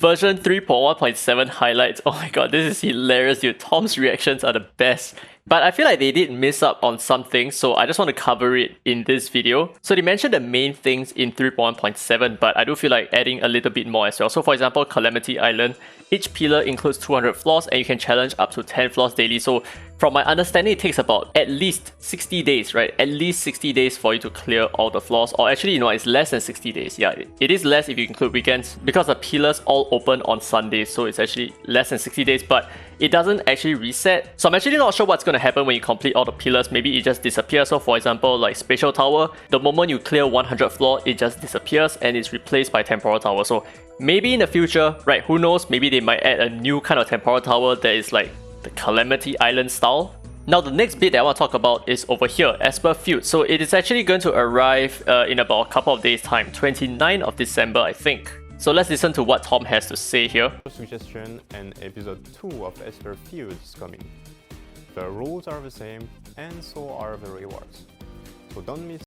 version 3.1.7 highlights. Oh my god, this is hilarious, dude. Tom's reactions are the best. But I feel like they did miss up on something, so I just want to cover it in this video. So they mentioned the main things in 3.1.7, but I do feel like adding a little bit more as well. So for example, Calamity Island, each pillar includes 200 floors and you can challenge up to 10 floors daily. So from my understanding, it takes about at least 60 days, right? At least 60 days for you to clear all the floors. Or actually, you know, it's less than 60 days. Yeah, it is less if you include weekends because the pillars all open on Sundays. So it's actually less than 60 days, but it doesn't actually reset. So I'm actually not sure what's going to happen when you complete all the pillars. Maybe it just disappears. So for example, like Spatial Tower, the moment you clear 100 floor, it just disappears and it's replaced by Temporal Tower. So maybe in the future, right, who knows, maybe they might add a new kind of Temporal Tower that is like the Calamity Island style. Now the next bit that I want to talk about is over here, Esper Feud. So it is actually going to arrive in about a couple of days time, 29th of December I think. So let's listen to what Tom has to say here. Suggestion and episode 2 of Esper Feud is coming. The rules are the same and so are the rewards. So don't miss.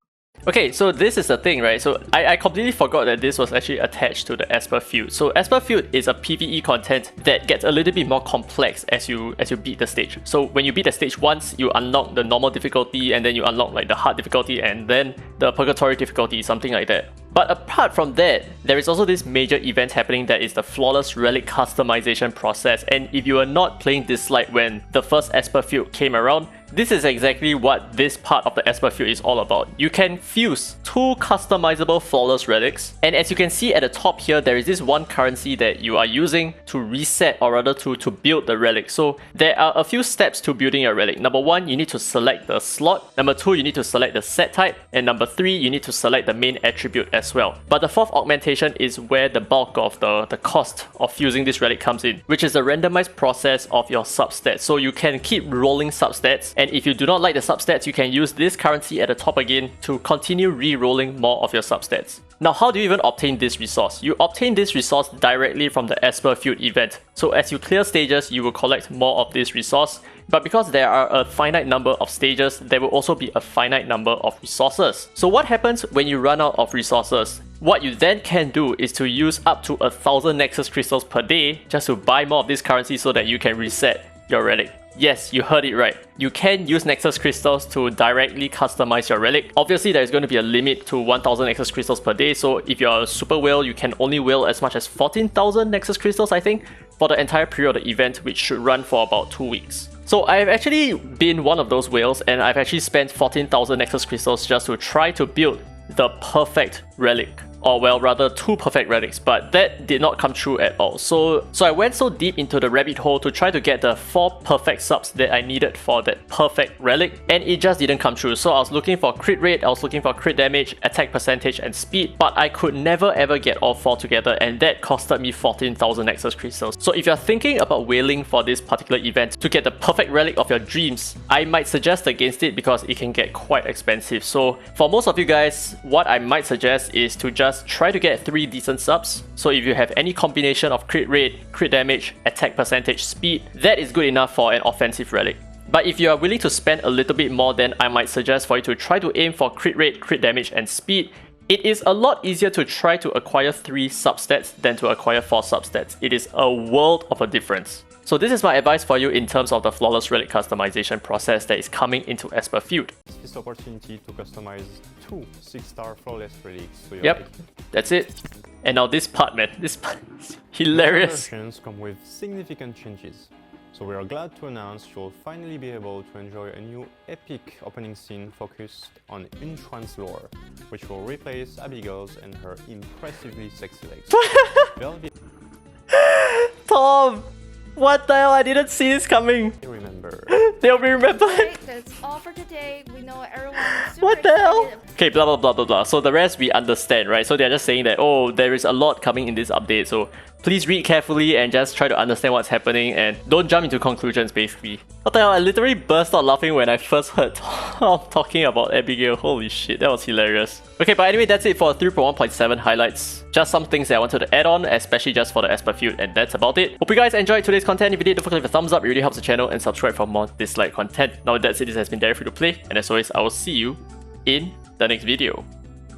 Okay, so this is the thing, right? So I completely forgot that this was actually attached to the Esper Feud. So Esper Feud is a PvE content that gets a little bit more complex as you beat the stage. So when you beat the stage once, you unlock the normal difficulty and then you unlock like the hard difficulty and then the purgatory difficulty, something like that. But apart from that, there is also this major event happening that is the flawless relic customization process. And if you are not playing Dislyte when the first Esper Feud came around, this is exactly what this part of the Esper Feud is all about. You can fuse 2 customizable flawless relics, and as you can see at the top here, there is this one currency that you are using to reset, or rather to build the relic. So there are a few steps to building your relic. Number 1, you need to select the slot. Number 2, you need to select the set type. And number 3, you need to select the main attribute as well. But the 4th augmentation is where the bulk of the cost of fusing this relic comes in, which is a randomized process of your substats. So you can keep rolling substats, and if you do not like the substats, you can use this currency at the top again to continue re-rolling more of your substats. Now, how do you even obtain this resource? You obtain this resource directly from the Esper Feud event. So as you clear stages, you will collect more of this resource. But because there are a finite number of stages, there will also be a finite number of resources. So what happens when you run out of resources? What you then can do is to use up to 1,000 Nexus Crystals per day just to buy more of this currency so that you can reset your relic. Yes, you heard it right. You can use Nexus Crystals to directly customize your relic. Obviously, there is going to be a limit to 1,000 Nexus Crystals per day, so if you're a super whale, you can only whale as much as 14,000 Nexus Crystals, I think, for the entire period of the event, which should run for about 2 weeks. So I've actually been one of those whales, and I've actually spent 14,000 Nexus Crystals just to try to build the perfect relic. Or well, rather 2 perfect relics, but that did not come true at all. So I went so deep into the rabbit hole to try to get the 4 perfect subs that I needed for that perfect relic, and it just didn't come true. So I was looking for crit rate, I was looking for crit damage, attack percentage, and speed, but I could never ever get all 4 together, and that costed me 14,000 Nexus Crystals. So if you're thinking about whaling for this particular event to get the perfect relic of your dreams, I might suggest against it because it can get quite expensive. So for most of you guys, what I might suggest is to just try to get 3 decent subs. So if you have any combination of crit rate, crit damage, attack percentage, speed, that is good enough for an offensive relic. But if you are willing to spend a little bit more, then I might suggest for you to try to aim for crit rate, crit damage, and speed. It is a lot easier to try to acquire 3 substats than to acquire 4 substats. It is a world of a difference. So this is my advice for you in terms of the flawless relic customization process that is coming into Esper Feud. This opportunity to customize 2 6-star flawless relics to your Yep, that's it. And now this part, man, this part is hilarious. Versions come with significant changes. So we are glad to announce you'll finally be able to enjoy a new epic opening scene focused on Untran's lore, which will replace Abigail's and her impressively sexy legs. Tom! What the hell? I didn't see this coming. Remember. They'll be remembered. Alright, that's all for today. We know everyone is super What the hell? excited. Okay, blah blah blah blah blah. So the rest we understand, right? So they're just saying that, oh, there is a lot coming in this update. So please read carefully and just try to understand what's happening and don't jump into conclusions, basically. What the hell? I literally burst out laughing when I first heard Tom talking about Abigail. Holy shit, that was hilarious. Okay, but anyway, that's it for 3.1.7 highlights. Just some things that I wanted to add on, especially just for the Esper Feud, and that's about it. Hope you guys enjoyed today's content. If you did, don't forget to leave a thumbs up. It really helps the channel, and subscribe for more Dislyte content. Now that's it. This has been Derek Free to Play, and as always, I will see you in the next video.